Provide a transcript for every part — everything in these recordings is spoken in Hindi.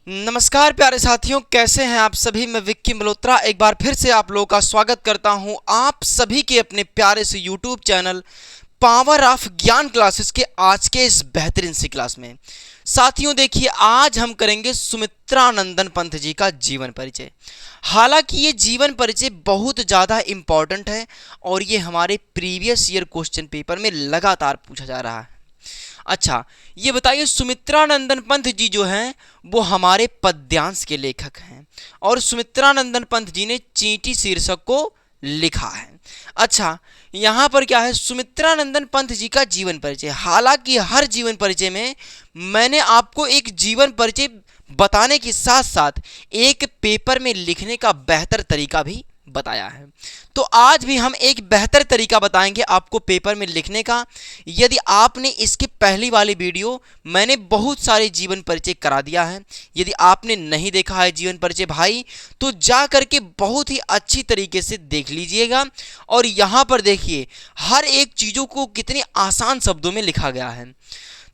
नमस्कार प्यारे साथियों, कैसे हैं आप सभी। मैं विक्की मल्होत्रा एक बार फिर से आप लोगों का स्वागत करता हूं आप सभी के अपने प्यारे से यूट्यूब चैनल पावर ऑफ ज्ञान क्लासेस के आज के इस बेहतरीन सी क्लास में। साथियों देखिए, आज हम करेंगे सुमित्रानंदन पंत जी का जीवन परिचय। हालांकि ये जीवन परिचय बहुत ज़्यादा इम्पॉर्टेंट है और ये हमारे प्रीवियस ईयर क्वेश्चन पेपर में लगातार पूछा जा रहा है। अच्छा, ये बताइए, सुमित्रानंदन पंत जी जो हैं वो हमारे पद्यांश के लेखक हैं और सुमित्रानंदन पंत जी ने चींटी शीर्षक को लिखा है। अच्छा, यहाँ पर क्या है, सुमित्रानंदन पंत जी का जीवन परिचय। हालांकि हर जीवन परिचय में मैंने आपको एक जीवन परिचय बताने के साथ साथ एक पेपर में लिखने का बेहतर तरीका भी बताया है। तो आज भी हम एक बेहतर तरीका बताएंगे आपको पेपर में लिखने का। यदि आपने इसके पहली वाली वीडियो मैंने बहुत सारे जीवन परिचय करा दिया है, यदि आपने नहीं देखा है जीवन परिचय भाई, तो जा करके बहुत ही अच्छी तरीके से देख लीजिएगा। और यहाँ पर देखिए हर एक चीज़ों को कितनी आसान शब्दों में लिखा गया है,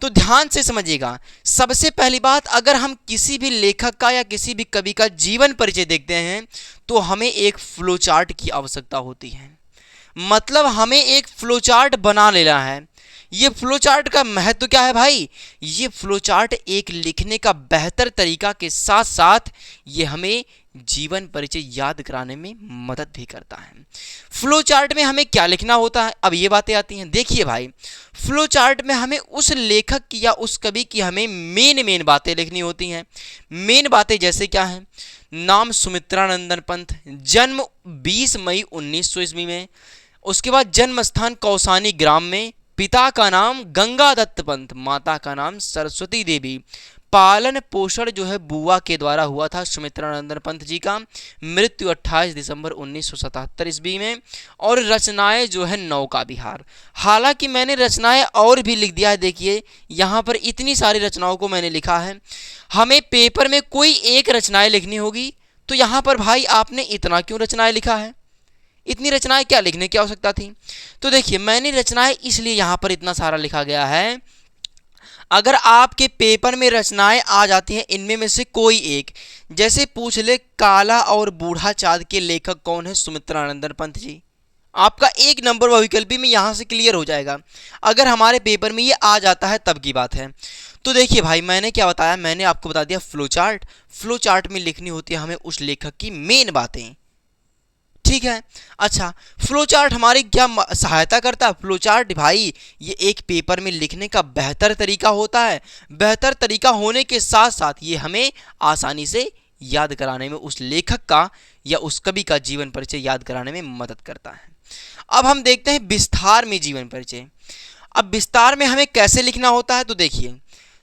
तो ध्यान से समझिएगा। सबसे पहली बात, अगर हम किसी भी लेखक का या किसी भी कवि का जीवन परिचय देखते हैं तो हमें एक फ्लो चार्ट की आवश्यकता होती है। मतलब हमें एक फ्लो चार्ट बना लेना है। ये फ्लो चार्ट का महत्व क्या है भाई? ये फ्लो चार्ट एक लिखने का बेहतर तरीका के साथ साथ ये हमें जीवन परिचय याद कराने में मदद भी करता है। फ्लो चार्ट में हमें क्या लिखना होता है, अब ये बातें आती हैं। देखिए भाई, फ्लो चार्ट में हमें उस लेखक की या उस कवि की हमें मेन बातें लिखनी होती हैं। मेन बातें जैसे क्या हैं? नाम सुमित्रानंदन पंत, जन्म 20 मई 1900 ईस्वी में, उसके बाद जन्म स्थान कौसानी ग्राम में, पिता का नाम गंगादत्त पंत, माता का नाम सरस्वती देवी, पालन पोषण जो है बुआ के द्वारा हुआ था सुमित्रानंदन पंत जी का, मृत्यु 28 दिसंबर 1977 ईस्वी में, और रचनाएं जो है नौका विहार। हालांकि मैंने रचनाएं और भी लिख दिया है, देखिए यहाँ पर इतनी सारी रचनाओं को मैंने लिखा है। हमें पेपर में कोई एक रचनाएं लिखनी होगी, तो यहाँ पर भाई आपने इतना क्यों रचनाएं लिखा है? इतनी रचनाएं क्या लिखने की आवश्यकता थी? तो देखिए मैंने रचनाएं इसलिए यहाँ पर इतना सारा लिखा गया है, अगर आपके पेपर में रचनाएं आ जाती हैं इनमें में से कोई एक, जैसे पूछ ले काला और बूढ़ा चाँद के लेखक कौन है? सुमित्रानंदन पंत जी। आपका एक नंबर व विकल्प भी में यहाँ से क्लियर हो जाएगा। अगर हमारे पेपर में ये आ जाता है तब की बात है। तो देखिए भाई, मैंने क्या बताया, मैंने आपको बता दिया फ्लो चार्ट। फ्लो चार्ट में लिखनी होती है हमें उस लेखक की मेन बातें, ठीक है। अच्छा, फ्लो चार्ट हमारी क्या सहायता करता है? फ्लो चार्ट भाई ये एक पेपर में लिखने का बेहतर तरीका होता है। बेहतर तरीका होने के साथ साथ ये हमें आसानी से याद कराने में, उस लेखक का या उस कवि का जीवन परिचय याद कराने में मदद करता है। अब हम देखते हैं विस्तार में जीवन परिचय। अब विस्तार में हमें कैसे लिखना होता है, तो देखिए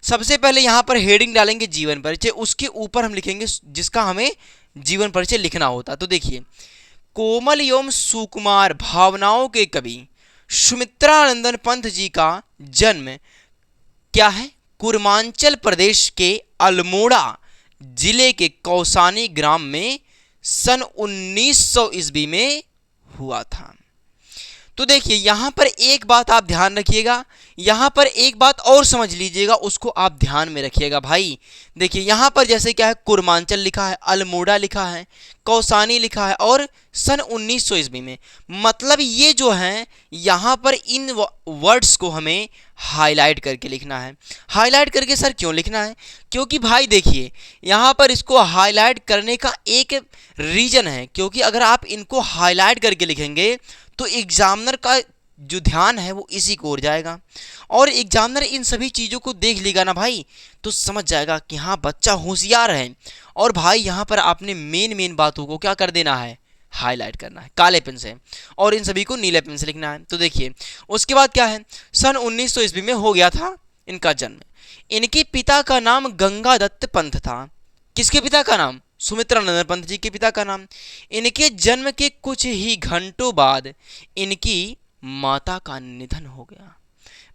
सबसे पहले यहाँ पर हेडिंग डालेंगे जीवन परिचय, उसके ऊपर हम लिखेंगे जिसका हमें जीवन परिचय लिखना होता है। तो देखिए, कोमल एवं सुकुमार भावनाओं के कवि सुमित्रानंदन पंत जी का जन्म क्या है? कुर्मांचल प्रदेश के अल्मोड़ा जिले के कौसानी ग्राम में सन 1900 ईस्वी में हुआ था। तो देखिए यहाँ पर एक बात आप ध्यान रखिएगा, यहाँ पर एक बात और समझ लीजिएगा, उसको आप ध्यान में रखिएगा भाई। देखिए यहाँ पर जैसे क्या है, कुर्मांचल लिखा है, अल्मोड़ा लिखा है, कौसानी लिखा है और सन 1900 ईस्वी में। मतलब ये जो है यहाँ पर इन वर्ड्स को हमें हाईलाइट करके लिखना है। हाईलाइट करके सर क्यों लिखना है? क्योंकि भाई देखिए यहाँ पर इसको हाईलाइट करने का एक रीज़न है, क्योंकि अगर आप इनको हाईलाइट करके लिखेंगे तो एग्जामिनर का जो ध्यान है वो इसी को ओर जाएगा, और एग्जामिनर इन सभी चीज़ों को देख लेगा ना भाई, तो समझ जाएगा कि हाँ बच्चा होशियार है। और भाई यहाँ पर आपने मेन बातों को क्या कर देना है? हाईलाइट करना है काले पेन से, और इन सभी को नीले पेन से लिखना है। तो देखिए उसके बाद क्या है, सन 1900 ईस्वी में हो गया था इनका जन्म। इनके पिता का नाम गंगादत्त पंत था। किसके पिता का नाम? सुमित्रानंदन पंत जी के पिता का नाम। इनके जन्म के कुछ ही घंटों बाद इनकी माता का निधन हो गया।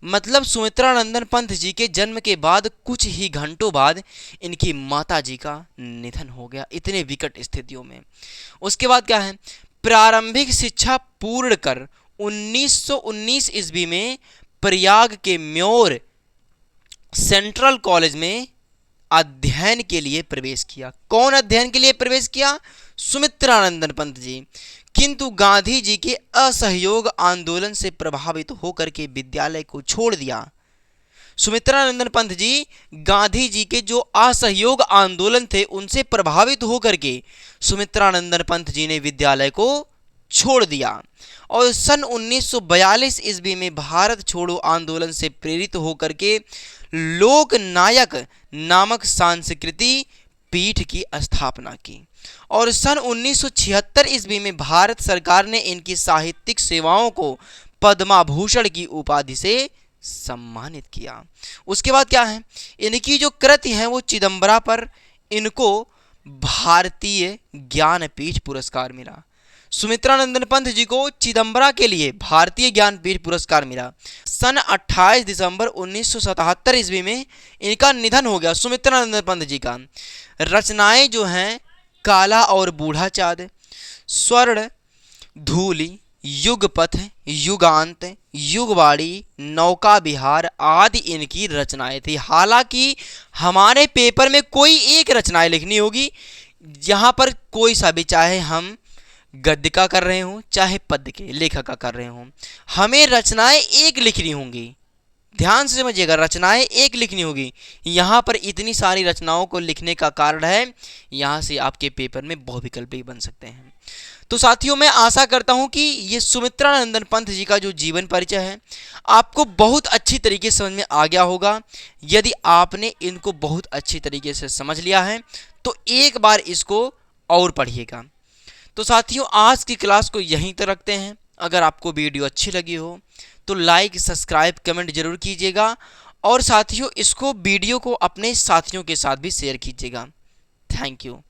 मतलब सुमित्रानंदन पंत जी के जन्म के बाद कुछ ही घंटों बाद इनकी माता जी का निधन हो गया, इतने विकट स्थितियों में। उसके बाद क्या है, प्रारंभिक शिक्षा पूर्ण कर 1919 ईस्वी में प्रयाग के म्योर सेंट्रल कॉलेज में अध्ययन के लिए प्रवेश किया। कौन अध्ययन के लिए प्रवेश किया? सुमित्रानंदन पंत जी। किंतु गांधी जी के असहयोग आंदोलन से प्रभावित होकर के विद्यालय को छोड़ दिया। सुमित्रानंदन पंत जी गांधी जी के जो असहयोग आंदोलन थे उनसे प्रभावित होकर के सुमित्रानंदन पंत जी ने विद्यालय को छोड़ दिया और सन 1942 ईस्वी में भारत छोड़ो आंदोलन से प्रेरित होकर के लोक नायक नामक सांस्कृतिक पीठ की स्थापना की और सन 1976 ईस्वी में भारत सरकार ने इनकी साहित्यिक सेवाओं को पद्मभूषण की उपाधि से सम्मानित किया। उसके बाद क्या है, इनकी जो कृति है वो चिदंबरा पर इनको भारतीय ज्ञानपीठ पुरस्कार मिला। सुमित्रानंदन पंत जी को चिदंबरा के लिए भारतीय ज्ञानपीठ पुरस्कार मिला। सन 28 दिसंबर 1977 ईस्वी में इनका निधन हो गया सुमित्रानंदन पंत जी का। रचनाएं जो हैं काला और बूढ़ा चाँद, स्वर्ण धूलि, युगपथ, युगांत, युगवाणी, नौका विहार आदि इनकी रचनाएं थी। हालांकि हमारे पेपर में कोई एक रचनाएं लिखनी होगी, यहाँ पर कोई सा भी, चाहे हम गद्य का कर रहे हों चाहे पद्य के लेखक का कर रहे हों, हमें रचनाएं एक लिखनी होंगी। ध्यान से समझिएगा, रचनाएं एक लिखनी होगी। यहाँ पर इतनी सारी रचनाओं को लिखने का कारण है, यहाँ से आपके पेपर में बहुविकल्प भी बन सकते हैं। तो साथियों, मैं आशा करता हूँ कि ये सुमित्रानंदन पंत जी का जो जीवन परिचय है आपको बहुत अच्छी तरीके से समझ में आ गया होगा। यदि आपने इनको बहुत अच्छी तरीके से समझ लिया है तो एक बार इसको और पढ़िएगा। तो साथियों, आज की क्लास को यहीं तक रखते हैं। अगर आपको वीडियो अच्छी लगी हो तो लाइक, सब्सक्राइब, कमेंट जरूर कीजिएगा और साथियों इसको वीडियो को अपने साथियों के साथ भी शेयर कीजिएगा। Thank you.